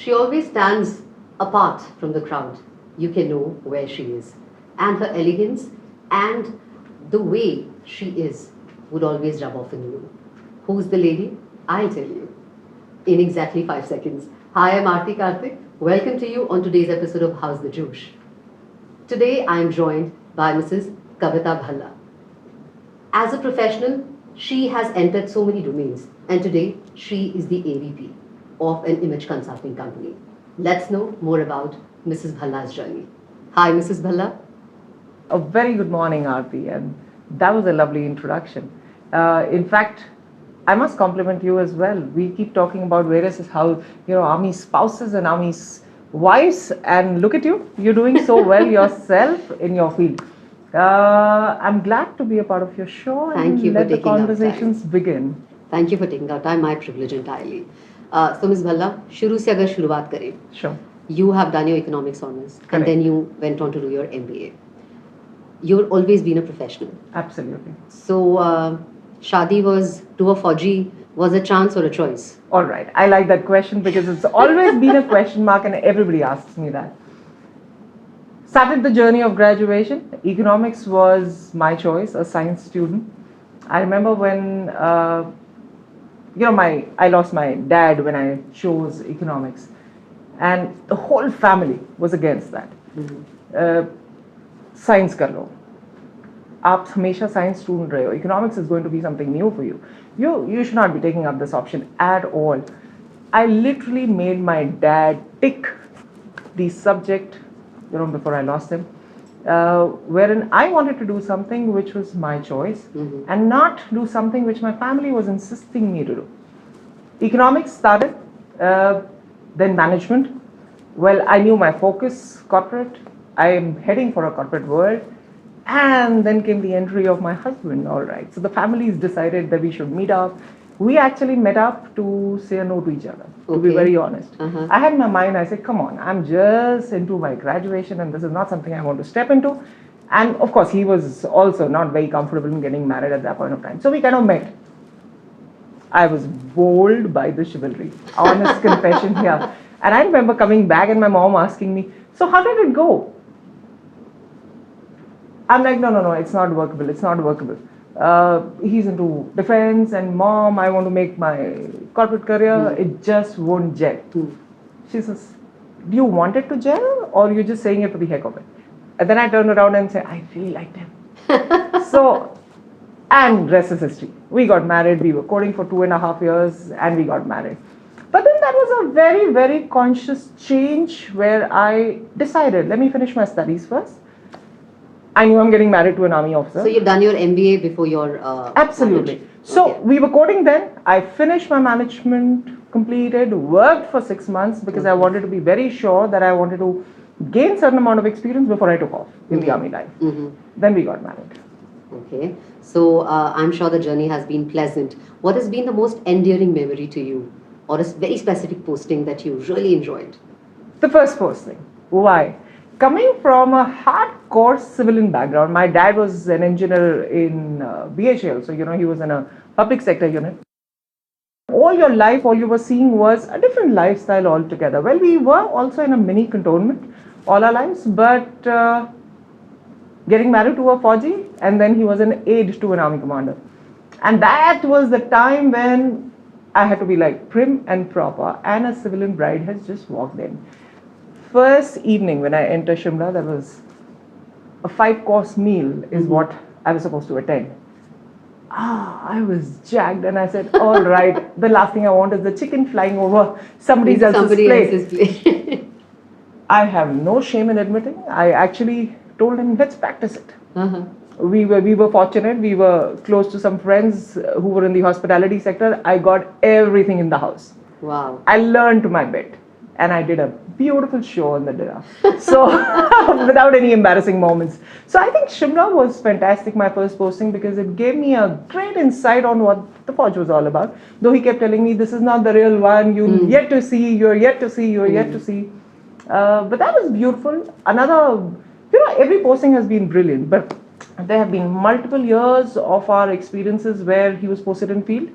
She always stands apart from the crowd. You can know where she is. And her elegance and the way she is would always rub off on you. Who's the lady? I'll tell you in exactly 5 seconds. Hi, I'm Arthi Karthik. Welcome to you on today's episode of How's the Josh. Today I am joined by Mrs. Kavita Bhalla. As a professional, she has entered so many domains, and today she is the AVP of an image consulting company. Let's know more about Mrs. Bhalla's journey. Hi, Mrs. Bhalla. A very good morning, Arthi, and that was a lovely introduction. In fact, I must compliment you as well. We keep talking about various how army spouses and army wives, and look at you, you're doing so well yourself in your field. I'm glad to be a part of your show. Thank you for let the taking out time. conversations begin. Thank you for taking out time. My privilege entirely. So, Ms. Bhalla, शुरू से अगर शुरुआत करें, Sure. you have done your economics honors, and Correct. then you went on to do your MBA. You've always been a professional. Absolutely. So, Shadi was to a fauji was a chance or a choice? All right. I like that question because it's always been a question mark, and everybody asks me that. Started the journey of graduation. Economics was my choice, a science student. I remember when, I lost my dad when I chose economics, and the whole family was against that. Science कर लो, आप हमेशा science student रहे हो. Economics is going to be something new for you. You should not be taking up this option at all. I literally made my dad tick the subject, before I lost him, wherein I wanted to do something which was my choice and not do something which my family was insisting me to do. Economics started, then management. Well, I knew my focus, corporate. I am heading for a corporate world. And then came the entry of my husband, all right. So the families decided that we should meet up. We actually met up to say no to each other, to be very honest. I had in my mind, I said, come on, I'm just into my graduation and this is not something I want to step into. And of course, he was also not very comfortable in getting married at that point of time. So we kind of met. I was bowled by the chivalry, honest confession here. And I remember coming back and my mom asking me, so how did it go? I'm like, no, it's not workable. He's into defense, and mom, I want to make my corporate career. It just won't gel. She says, do you want it to gel, or you're just saying it for the heck of it? And then I turned around and said, I really liked him. And rest is history. We got married. We were courting for 2.5 years, and we got married. But then that was a very, very conscious change where I decided, let me finish my studies first. I knew I'm getting married to an army officer. So you've done your MBA before your Absolutely. marriage. So we were courting then. I finished my management, completed, worked for 6 months because I wanted to be very sure that I wanted to gain certain amount of experience before I took off in the army life. Then we got married. Okay. So I'm sure the journey has been pleasant. What has been the most endearing memory to you, or a very specific posting that you really enjoyed? The first posting. Why? Coming from a hardcore civilian background, my dad was an engineer in BHL, so he was in a public sector unit. All your life, all you were seeing was a different lifestyle altogether. Well, we were also in a mini cantonment all our lives, but getting married to a fauji, and then he was an aide to an army commander. And that was the time when I had to be like prim and proper, and a civilian bride has just walked in. First evening when I entered Shimla, there was a 5-course meal is what I was supposed to attend. I was jacked, and I said, all right, the last thing I want is the chicken flying over somebody else's plate. I have no shame in admitting. I actually told him, let's practice it. We were fortunate. We were close to some friends who were in the hospitality sector. I got everything in the house. Wow. I learned my bit. And I did a beautiful show on the dinner. So, without any embarrassing moments. So, I think Shimla was fantastic, my first posting, because it gave me a great insight on what the Fauj was all about. Though he kept telling me, this is not the real one, you're yet to see, you're yet to see. But that was beautiful. Another, every posting has been brilliant. But there have been multiple years of our experiences where he was posted in field.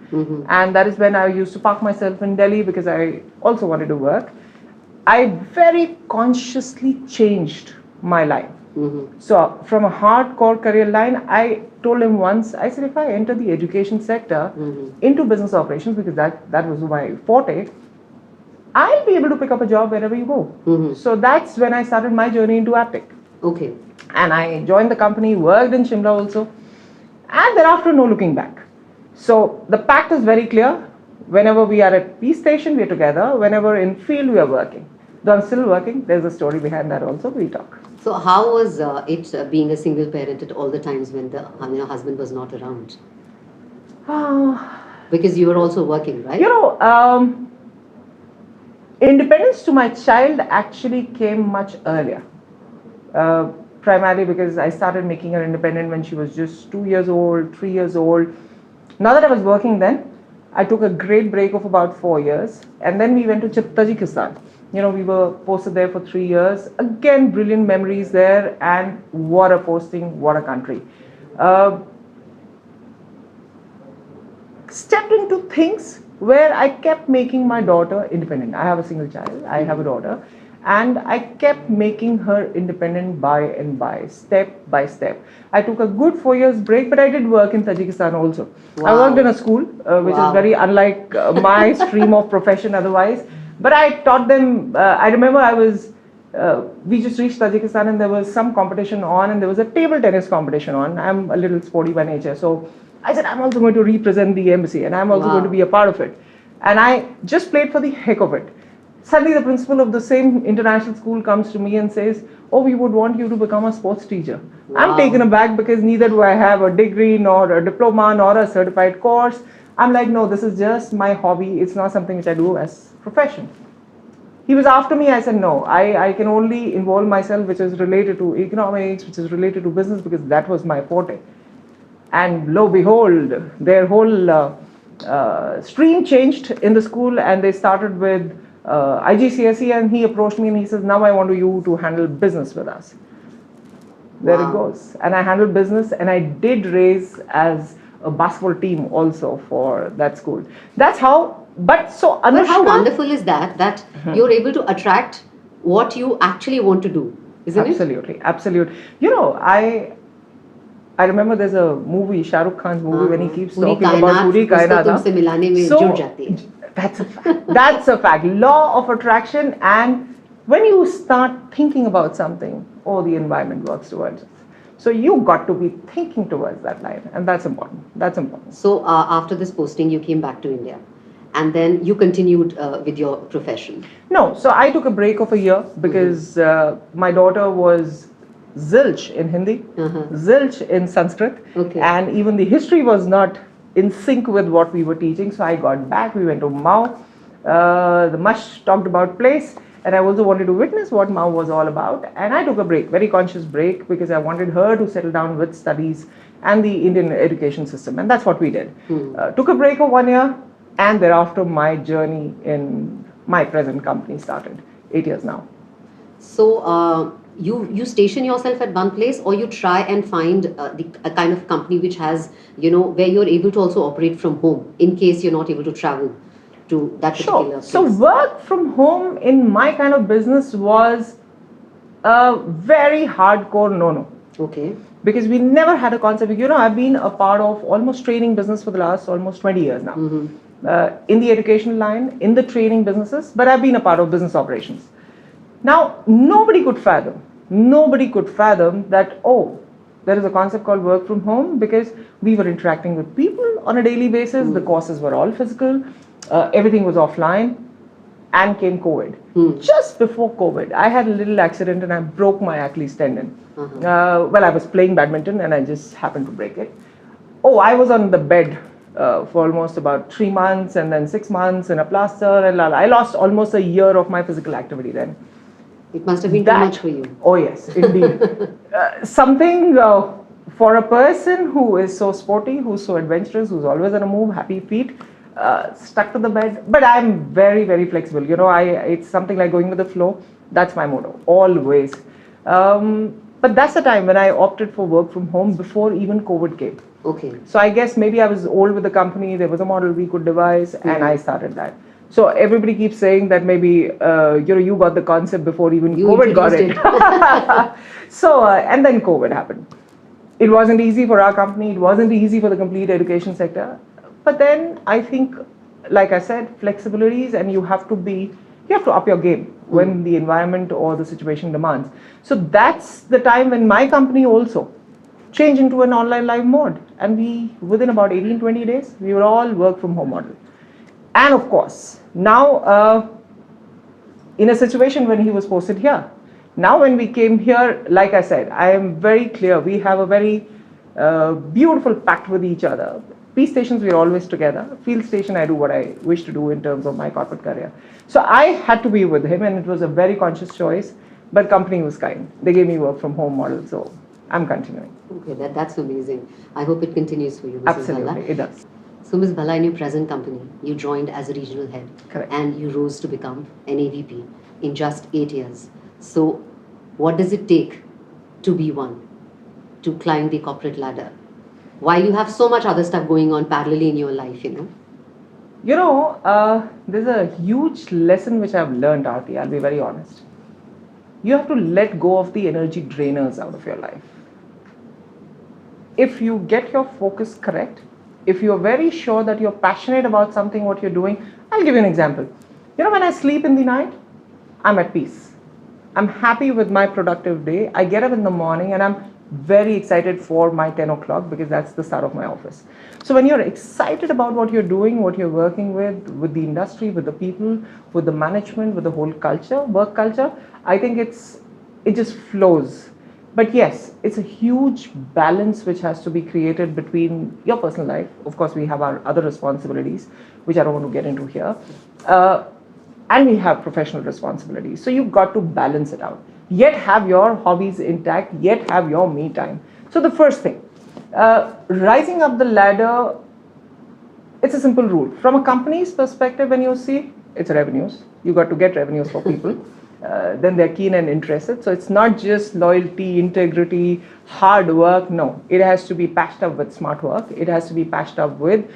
And that is when I used to park myself in Delhi because I also wanted to work. I very consciously changed my line. Mm-hmm. So from a hardcore career line, I told him once, I said, if I enter the education sector into business operations, because that was my forte, I'll be able to pick up a job wherever you go. So that's when I started my journey into Aptic. Okay. And I joined the company, worked in Shimla also, and thereafter no looking back. So the pact is very clear. Whenever we are at peace station, we are together. Whenever in field, we are working. Though I'm still working, there's a story behind that also, we talk. So how was it being a single parent at all the times when the husband was not around? Because you were also working, right? Independence to my child actually came much earlier. Primarily because I started making her independent when she was just 2 years old, 3 years old. Now that I was working then, I took a great break of about 4 years, and then we went to Tajikistan. We were posted there for 3 years. Again, brilliant memories there, and what a posting, what a country. Stepped into things where I kept making my daughter independent. I have a single child, I have a daughter, and I kept making her independent by, step by step. I took a good 4 years break, but I did work in Tajikistan also. Wow. I worked in a school, which is very unlike my stream of profession otherwise. But I taught them, I remember we just reached Tajikistan and there was some competition on, and there was a table tennis competition on. I'm a little sporty by nature, so I said, I'm also going to represent the embassy and I'm also going to be a part of it. And I just played for the heck of it. Suddenly the principal of the same international school comes to me and says, oh, we would want you to become a sports teacher. Wow. I'm taken aback because neither do I have a degree, nor a diploma, nor a certified course. I'm like, no, this is just my hobby. It's not something which I do as profession. He was after me. I said, no, I can only involve myself which is related to economics, which is related to business, because that was my forte. And lo behold, their whole stream changed in the school, and they started with IGCSE, and he approached me and he says, now I want you to handle business with us. There it goes. And I handled business, and I did raise as a basketball team also for that school. That's how, but how wonderful is that you're able to attract what you actually want to do, isn't it? Absolutely. I remember there's a movie, Shah Rukh Khan's movie, when he keeps talking about Puri Kainat. So that's a fact. Law of attraction, and when you start thinking about something, the environment works towards it. So you got to be thinking towards that line, and that's important. So after this posting, you came back to India, and then you continued with your profession. No, so I took a break of a year because my daughter was zilch in Hindi, zilch in Sanskrit, and even the history was not in sync with what we were teaching. So I got back, we went to Mao, the much talked about place, and I also wanted to witness what Mao was all about, and I took a break, very conscious break, because I wanted her to settle down with studies and the Indian education system, and that's what we did. Took a break of 1 year, and thereafter my journey in my present company started, 8 years now. So you station yourself at one place, or you try and find a kind of company which has, where you're able to also operate from home in case you're not able to travel to that particular place? So work from home in my kind of business was a very hardcore no-no. Okay. Because we never had a concept. I've been a part of almost training business for the last almost 20 years now. In the education line, in the training businesses, but I've been a part of business operations. Now, nobody could fathom that, there is a concept called work from home, because we were interacting with people on a daily basis. The courses were all physical, everything was offline, and came COVID. Just before COVID, I had a little accident and I broke my Achilles tendon. I was playing badminton and I just happened to break it. I was on the bed for almost about 3 months, and then 6 months in a plaster, and I lost almost a year of my physical activity then. It must have been too much for you. Oh yes, indeed. Something for a person who is so sporty, who's so adventurous, who's always on a move, happy feet, stuck to the bed. But I'm very, very flexible. It's something like going with the flow. That's my motto, always. But that's the time when I opted for work from home before even COVID came. Okay. So I guess maybe I was old with the company. There was a model we could devise, and I started that. So everybody keeps saying that maybe you got the concept before even You COVID got it. introduced So and then COVID happened. It wasn't easy for our company. It wasn't easy for the complete education sector. But then I think, like I said, flexibilities, and you have to up your game when the environment or the situation demands. So that's the time when my company also changed into an online live mode, and within about 18-20 days, we were all work from home model. And of course, now in a situation when he was posted here, now when we came here, like I said, I am very clear, we have a very beautiful pact with each other. Peace stations, we're always together. Field station, I do what I wish to do in terms of my corporate career. So I had to be with him, and it was a very conscious choice, but company was kind. They gave me work from home model, so I'm continuing. Okay, that's amazing. I hope it continues for you, Mrs. Absolutely, Bhalla. it does. So, Ms. Bhalla, in your present company, you joined as a regional head. Correct. And you rose to become an AVP in just 8 years. So, what does it take to be one, to climb the corporate ladder, while you have so much other stuff going on parallelly in your life, There's a huge lesson which I've learned, Arthi, I'll be very honest. You have to let go of the energy drainers out of your life. If you get your focus correct, if you're very sure that you're passionate about something, what you're doing, I'll give you an example. When I sleep in the night, I'm at peace. I'm happy with my productive day. I get up in the morning and I'm very excited for my 10 o'clock because that's the start of my office. So when you're excited about what you're doing, what you're working with the industry, with the people, with the management, with the whole culture, work culture, I think it just flows. But yes, it's a huge balance which has to be created between your personal life. Of course, we have our other responsibilities, which I don't want to get into here. And we have professional responsibilities. So you've got to balance it out. Yet have your hobbies intact, yet have your me time. So the first thing, rising up the ladder, it's a simple rule. From a company's perspective, when you see, it's revenues. You got to get revenues for people. Then they're keen and interested. So it's not just loyalty, integrity, hard work. No, it has to be patched up with smart work. It has to be patched up with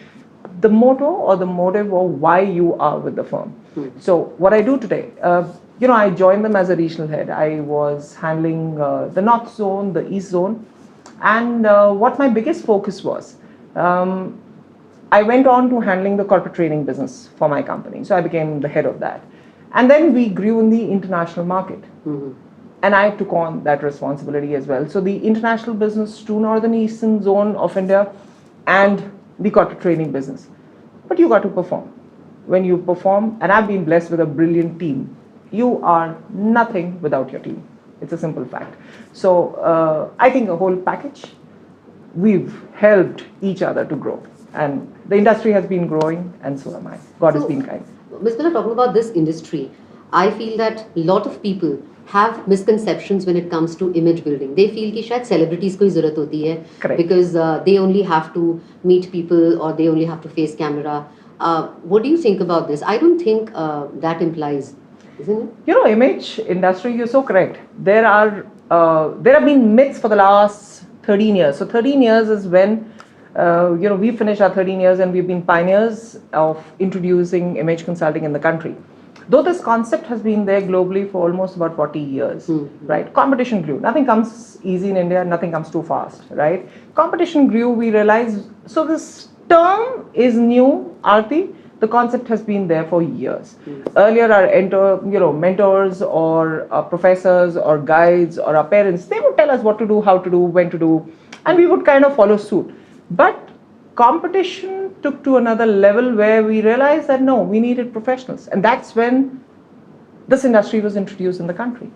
the motto or the motive of why you are with the firm. So what I do today, I joined them as a regional head. I was handling the North Zone, the East Zone. And what my biggest focus was, I went on to handling the corporate training business for my company. So I became the head of that. And then we grew in the international market. And I took on that responsibility as well. So the international business to Northern Eastern Zone of India and the corporate training business. But you got to perform. When you perform, and I've been blessed with a brilliant team, you are nothing without your team. It's a simple fact. So I think a whole package, we've helped each other to grow. And the industry has been growing, and so am I. God has been kind. Ms. Bhalla, talking about this industry, I feel that a lot of people have misconceptions when it comes to image building. They feel कि शायद celebrities को ही ज़रूरत होती है. Correct. Because they only have to meet people or they only have to face camera. What do you think about this? I don't think that implies, isn't it? Image industry, you're so correct. There have been myths for the last 13 years. So 13 years is when we finished our 13 years and we've been pioneers of introducing image consulting in the country. Though this concept has been there globally for almost about 40 years, right? Competition grew. Nothing comes easy in India, nothing comes too fast, right? Competition grew, we realized, so this term is new, Arthi. The concept has been there for years. Earlier, our mentors or our professors or guides or our parents, they would tell us what to do, how to do, when to do, and we would kind of follow suit. But competition took to another level where we realized that no, we needed professionals. And that's when this industry was introduced in the country.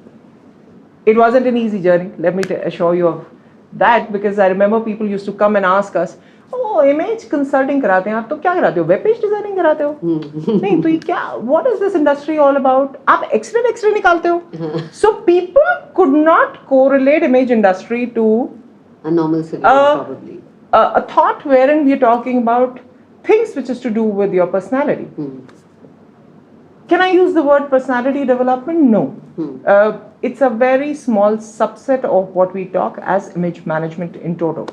It wasn't an easy journey, let me assure you of that, because I remember people used to come and ask us, oh, image consulting कराते हैं आप तो क्या कराते हो? Web page designing कराते हो? नहीं तो ये क्या? What is this industry all about? आप X-ray निकालते हो? So people could not correlate image industry to a normal civilian, probably. A thought wherein we are talking about things which is to do with your personality. Can I use the word personality development? No. It's a very small subset of what we talk as image management in total.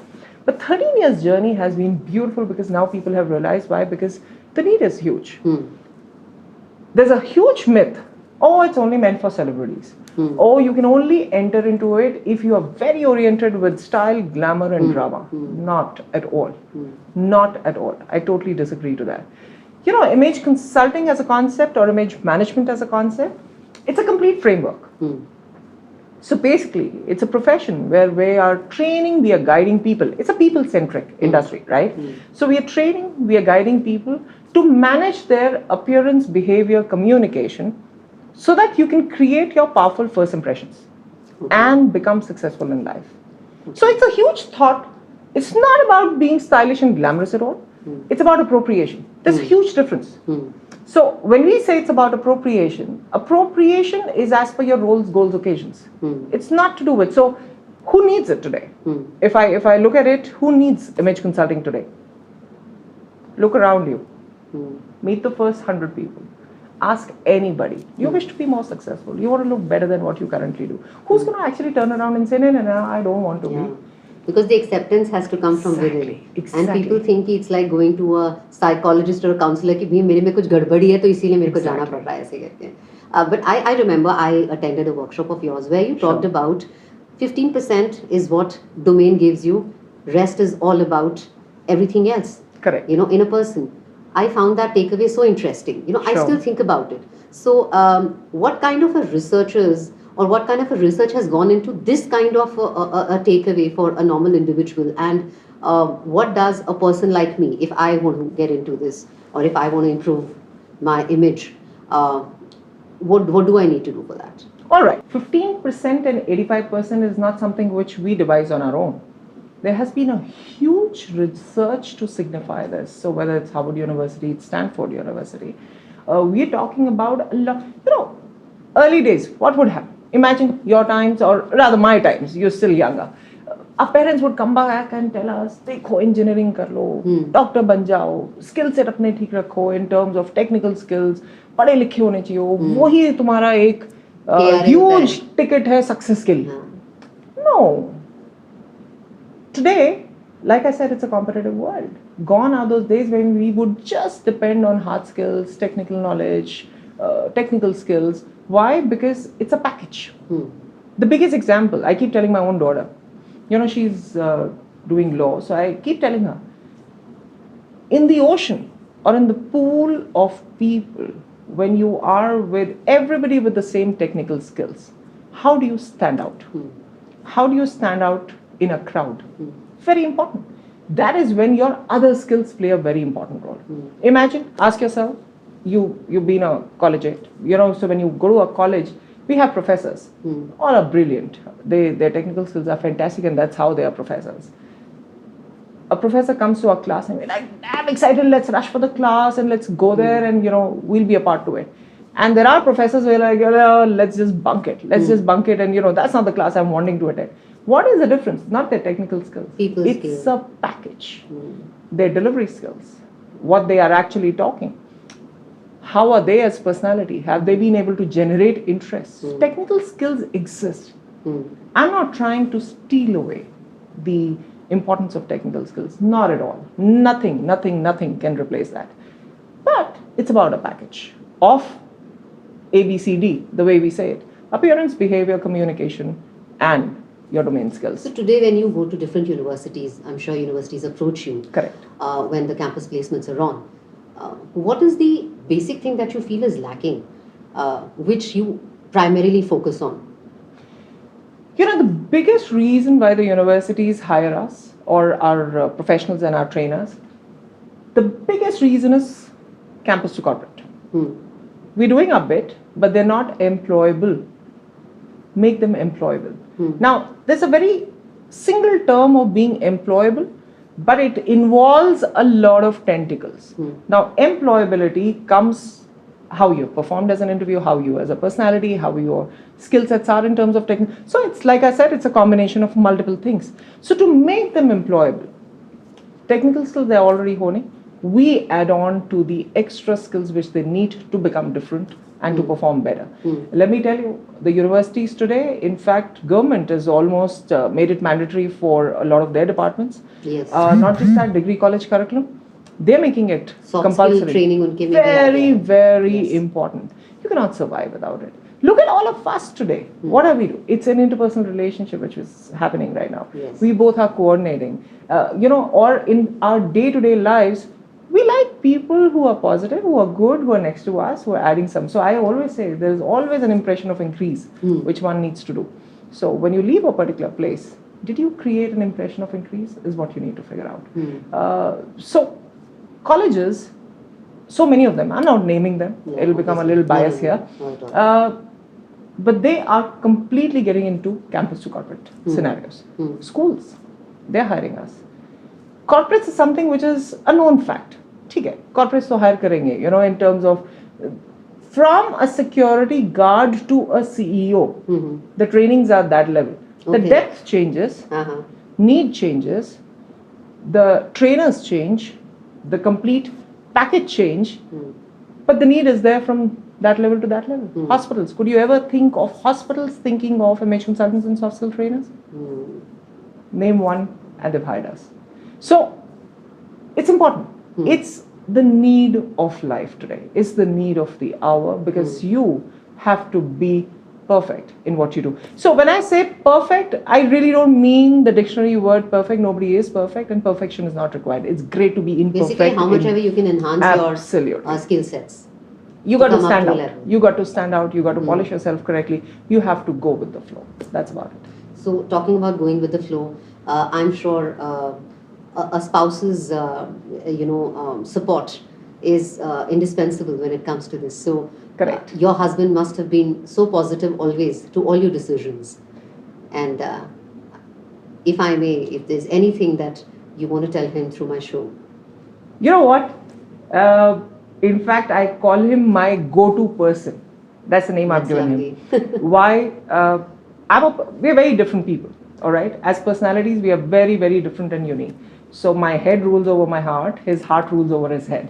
But 13 years journey has been beautiful because now people have realized why, because the need is huge. There's a huge myth. Oh, it's only meant for celebrities. Oh, you can only enter into it if you are very oriented with style, glamour, and drama. Not at all. Not at all. I totally disagree to that. You know, image consulting as a concept or image management as a concept, it's a complete framework. So basically, it's a profession where we are training, we are guiding people. It's a people-centric industry, right? So we are training, we are guiding people to manage their appearance, behavior, communication, so that you can create your powerful first impressions and become successful in life. So it's a huge thought. It's not about being stylish and glamorous at all. It's about appropriation. There's a huge difference. So when we say it's about appropriation, appropriation is as per your roles, goals, occasions. It's not to do with, so who needs it today? If I look at it, who needs image consulting today? Look around you. Meet the first 100 people. Ask anybody. You wish to be more successful. You want to look better than what you currently do. Who's going to actually turn around and say, no, I don't want to be? Because the acceptance has to come from within. And people think it's like going to a psychologist or a counselor कि भाई मेरे में कुछ गड़बड़ी है तो इसीलिए मेरे को जाना पड़ रहा है ऐसे कहते हैं. But I remember I attended a workshop of yours where you talked about 15% is what domain gives you. Rest is all about everything else. Correct. You know, in a person. I found that takeaway so interesting. You know, I still think about it. So, what kind of a researchers or what kind of a research has gone into this kind of a takeaway for a normal individual? And what does a person like me, if I want to get into this or if I want to improve my image, what do I need to do for that? All right. 15% and 85% is not something which we devise on our own. There has been a huge research to signify this. So whether it's Harvard University, it's Stanford University, we're talking about a lot, you know, early days, what would happen? Imagine your times, or rather my times, you're still younger. Our parents would come back and tell us, देखो engineering कर लो, doctor बन जाओ, skill set अपने ठीक रखो in terms of technical skills, पढ़े लिखे होने चाहिए, वही तुम्हारा एक huge ticket है success के लिए. No. Today, like I said, it's a competitive world. Gone are those days when we would just depend on hard skills, technical knowledge, technical skills. Why? Because it's a package. The biggest example, I keep telling my own daughter, you know, she's doing law, so I keep telling her, in the ocean or in the pool of people, when you are with everybody with the same technical skills, how do you stand out? How do you stand out in a crowd? Very important. That is when your other skills play a very important role. Imagine, ask yourself, you've been a collegiate, you know, so when you go to a college, we have professors. All are brilliant. Their technical skills are fantastic, and that's how they are professors. A professor comes to our class and we're like, I'm excited, let's rush for the class and let's go there and, you know, we'll be a part to it. And there are professors who are like, oh, let's just bunk it. Let's just bunk it, and, you know, that's not the class I'm wanting to attend. What is the difference? Not their technical skills. It's a package. Their delivery skills, what they are actually talking. How are they as personality? Have they been able to generate interest? Technical skills exist. I'm not trying to steal away the importance of technical skills. Not at all. Nothing can replace that. But it's about a package of ABCD, the way we say it. Appearance, behavior, communication, and your domain skills. So today when you go to different universities, I'm sure universities approach you. Correct. When the campus placements are on. What is the basic thing that you feel is lacking, which you primarily focus on? You know, the biggest reason why the universities hire us, or our professionals and our trainers, the biggest reason is campus to corporate. We're doing our bit, but they're not employable. Make them employable. Now, there's a very single term of being employable, but it involves a lot of tentacles. Now, employability comes how you performed as an interview, how you as a personality, how your skill sets are in terms of technique. So it's like I said, it's a combination of multiple things. So to make them employable, technical skills they're already honing, we add on to the extra skills which they need to become different and to perform better. Let me tell you, the universities today, in fact, government has almost made it mandatory for a lot of their departments. Yes. Not just that, degree college curriculum. They're making it Soft compulsory. skill training unke mein Very, very yes. important. You cannot survive without it. Look at all of us today. What are we doing? It's an interpersonal relationship which is happening right now. Yes. We both are coordinating. Or in our day-to-day lives, we like people who are positive, who are good, who are next to us, who are adding some. So I always say there is always an impression of increase, which one needs to do. So when you leave a particular place, did you create an impression of increase is what you need to figure out. So colleges, so many of them, I'm not naming them, it'll become a little bias here, but they are completely getting into campus to corporate scenarios. Schools, they're hiring us. Corporates is something which is a known fact. ठीक है, corporates तो hire करेंगे, in terms of from a security guard to a CEO, the trainings are that level. The depth changes, need changes, the trainers change, the complete package change, but the need is there from that level to that level. Hospitals, could you ever think of hospitals thinking of image consultants and soft skill trainers? Name one and they've hired us. So it's important. It's the need of life today. It's the need of the hour because you have to be perfect in what you do. So when I say perfect, I really don't mean the dictionary word perfect. Nobody is perfect and perfection is not required. It's great to be imperfect. Basically, how much ever you can enhance your skill sets. You got to stand out. You got to stand out. You got to polish yourself correctly. You have to go with the flow. That's about it. So talking about going with the flow, I'm sure a spouse's support is indispensable when it comes to this. So correct. Your husband must have been so positive always to all your decisions. And if I may, if there's anything that you want to tell him through my show. You know what? In fact, I call him my go-to person. That's the name I've given him. Why? We're very different people. All right. As personalities, we are very, very different and unique. So my head rules over my heart. His heart rules over his head.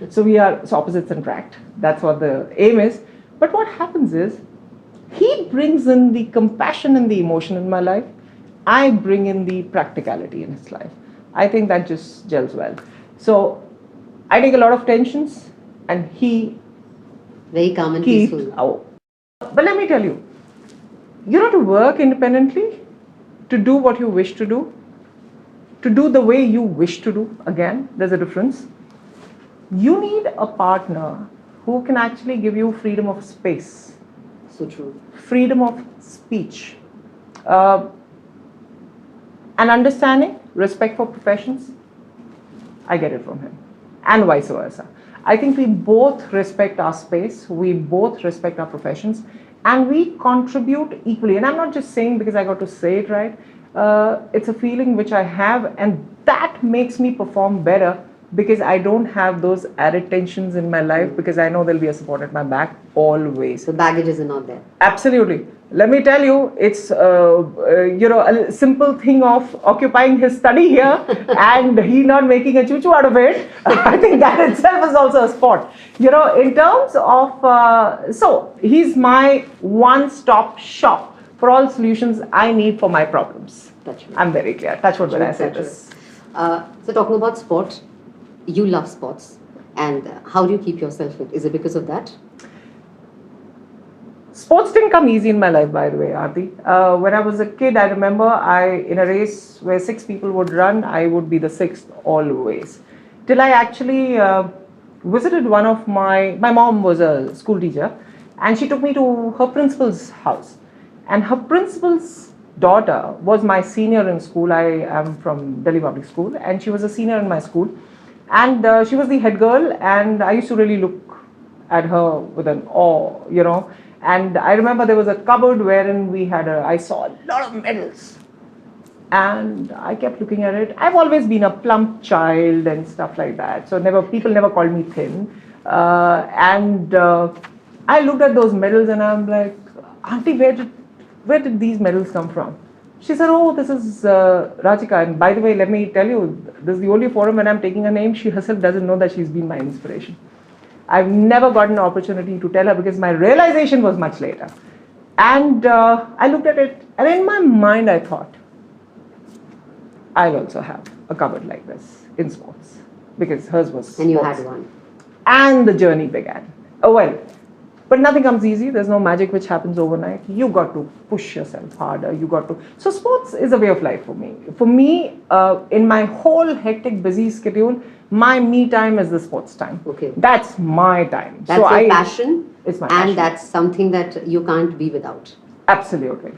So we are opposites attract. That's what the aim is. But what happens is, he brings in the compassion and the emotion in my life. I bring in the practicality in his life. I think that just gels well. So I take a lot of tensions, and he very calm and peaceful. Oh. But let me tell you, you know, to work independently, to do what you wish to do the way you wish to do, again, there's a difference. You need a partner who can actually give you freedom of space. So true. Freedom of speech. And understanding, respect for professions. I get it from him. And vice versa. I think we both respect our space, we both respect our professions, and we contribute equally. And I'm not just saying because I got to say it right. It's a feeling which I have, and that makes me perform better because I don't have those added tensions in my life because I know there'll be a support at my back always. So baggages are not there. Absolutely. Let me tell you, it's a simple thing of occupying his study here and he not making a choo-choo out of it. I think that itself is also a sport. In terms of, so he's my one-stop shop for all solutions I need for my problems. I'm very clear. Touch wood when I say this. So talking about sport, you love sports, and how do you keep yourself fit? Is it because of that? Sports didn't come easy in my life, by the way, Arthi. When I was a kid, I remember in a race where 6 people would run, I would be the 6th always. Till I actually visited one of my mom was a school teacher, and she took me to her principal's house. And her principal's daughter was my senior in school. I am from Delhi Public School, and she was a senior in my school. And she was the head girl, and I used to really look at her with an awe, And I remember there was a cupboard wherein I saw a lot of medals. And I kept looking at it. I've always been a plump child and stuff like that. So people never called me thin. I looked at those medals and I'm like, Auntie, where did these medals come from? She said, oh, this is Rajika. And by the way, let me tell you, this is the only forum when I'm taking her name. She herself doesn't know that she's been my inspiration. I've never gotten an opportunity to tell her because my realization was much later. And I looked at it, and in my mind I thought, I'll also have a cupboard like this in sports. because hers was And you sports. had one. And the journey began. Oh well, but nothing comes easy. There's no magic which happens overnight. You got to push yourself harder. You got to. So sports is a way of life for me. For me, in my whole hectic, busy schedule, my me time is the sports time. Okay. That's my time. That's your passion. It's my and passion. that's something that you can't be without. Absolutely.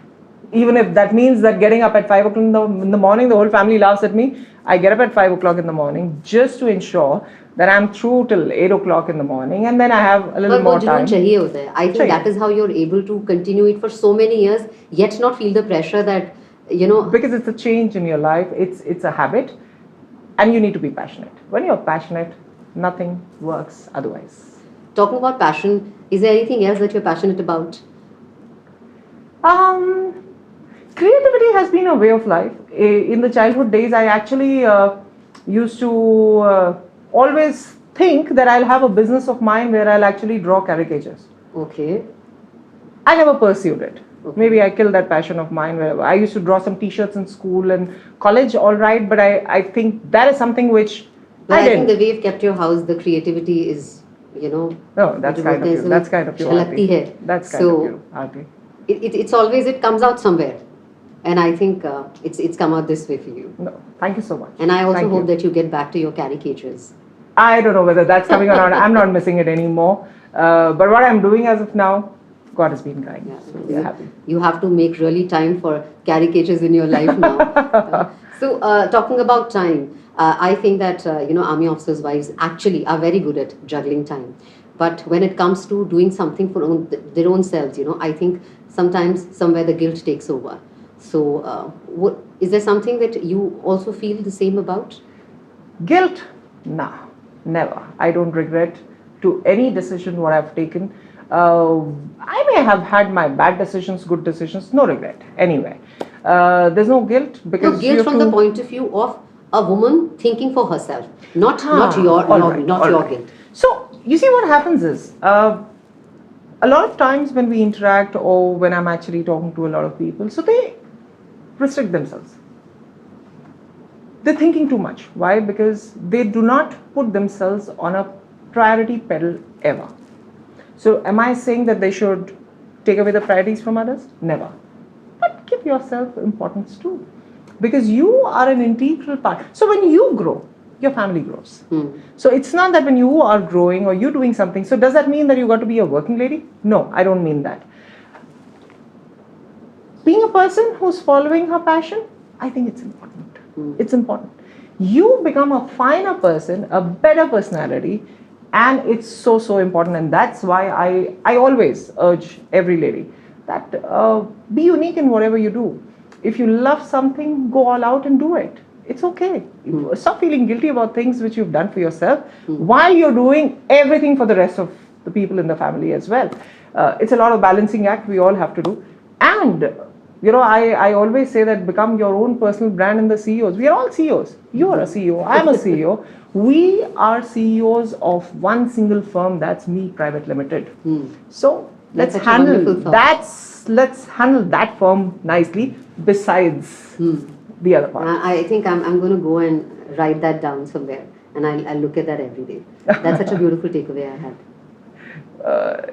Even if that means that getting up at 5 o'clock in the morning, the whole family laughs at me. I get up at 5 o'clock in the morning just to ensure that I'm through till 8 o'clock in the morning, and then I have a little more time. Chahiye hota hai. I think that is how you're able to continue it for so many years, yet not feel the pressure that, Because it's a change in your life, it's a habit, and you need to be passionate. When you're passionate, nothing works otherwise. Talking about passion, is there anything else that you're passionate about? Creativity has been a way of life. In the childhood days, I actually used to always think that I'll have a business of mine where I'll actually draw caricatures. Okay. I never pursued it. Okay. Maybe I killed that passion of mine. Where I used to draw some t-shirts in school and college, all right, but I think that is something which But I didn't. think the way you've kept your house, the creativity is, No, that's kind of you. That's kind of you, Jhalakti hai. Arthi. That's kind So, of you, Arthi. It's always, it comes out somewhere. And I think it's come out this way for you. No, thank you so much. And I also Thank hope you. that you get back to your caricatures. I don't know whether that's coming or not. I'm not missing it anymore. But what I'm doing as of now, God has been kind. Yeah. So we're happy. You have to make really time for caricatures in your life now. So talking about time, I think that army officers' wives actually are very good at juggling time. But when it comes to doing something for their own selves, I think sometimes somewhere the guilt takes over. So is there something that you also feel the same about? Guilt? Nah, never. I don't regret to any decision what I've taken. I may have had my bad decisions, good decisions, no regret. Anyway, there's no guilt because guilt from the point of view of a woman thinking for herself, not your guilt. So you see what happens is a lot of times when we interact or when I'm actually talking to a lot of people, so they restrict themselves. They're thinking too much. Why? Because they do not put themselves on a priority pedal ever. So am I saying that they should take away the priorities from others? Never. But give yourself importance too. Because you are an integral part. So when you grow, your family grows. So it's not that when you are growing or you're doing something, so does that mean that you got to be a working lady? No, I don't mean that. Being a person who's following her passion, I think it's important. It's important. You become a finer person, a better personality, and it's so important. And that's why I always urge every lady that be unique in whatever you do. If you love something, go all out and do it. It's okay. Stop feeling guilty about things which you've done for yourself while you're doing everything for the rest of the people in the family as well. It's a lot of balancing act we all have to do. And I always say that become your own personal brand in the CEOs. We are all CEOs. You are a CEO. I'm a CEO. We are CEOs of one single firm. That's me, Private Limited. So let's handle that firm nicely. Besides the other part. I think I'm going to go and write that down somewhere, and I'll look at that every day. That's such a beautiful takeaway I had.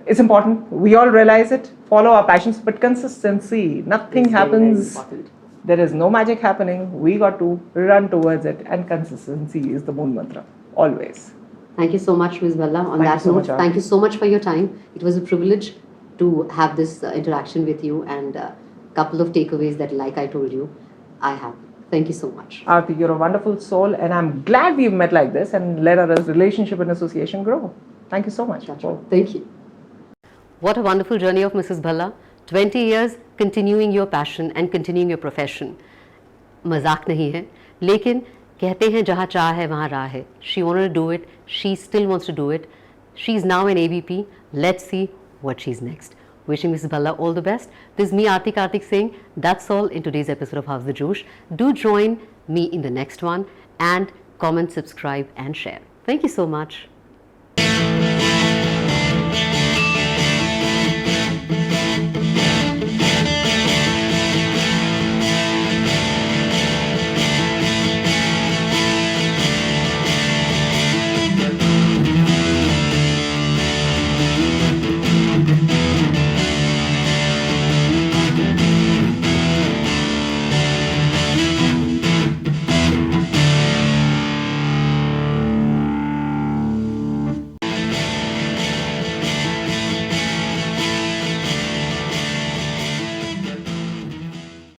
It's important. We all realize it. Follow our passions, but consistency. Nothing happens. Very important. There is no magic happening. We got to run towards it, and consistency is the moon mantra. Always. Thank you so much, Ms. Bhalla. On that note, thank you so much for your time. It was a privilege to have this interaction with you, and a couple of takeaways that, like I told you, I have. Thank you so much. Arthi, you're a wonderful soul, and I'm glad we've met like this and let our relationship and association grow. Thank you so much. Thank you. What a wonderful journey of Mrs. Bhalla. 20 years continuing your passion and continuing your profession. मजाक नहीं है, लेकिन कहते हैं जहाँ चाह है वहाँ राह है. She wanted to do it. She still wants to do it. She's now an AVP. Let's see what she's next. Wishing Mrs. Bhalla all the best. This is me, Arthi Karthik, saying that's all in today's episode of How's the Josh. Do join me in the next one and comment, subscribe and share. Thank you so much.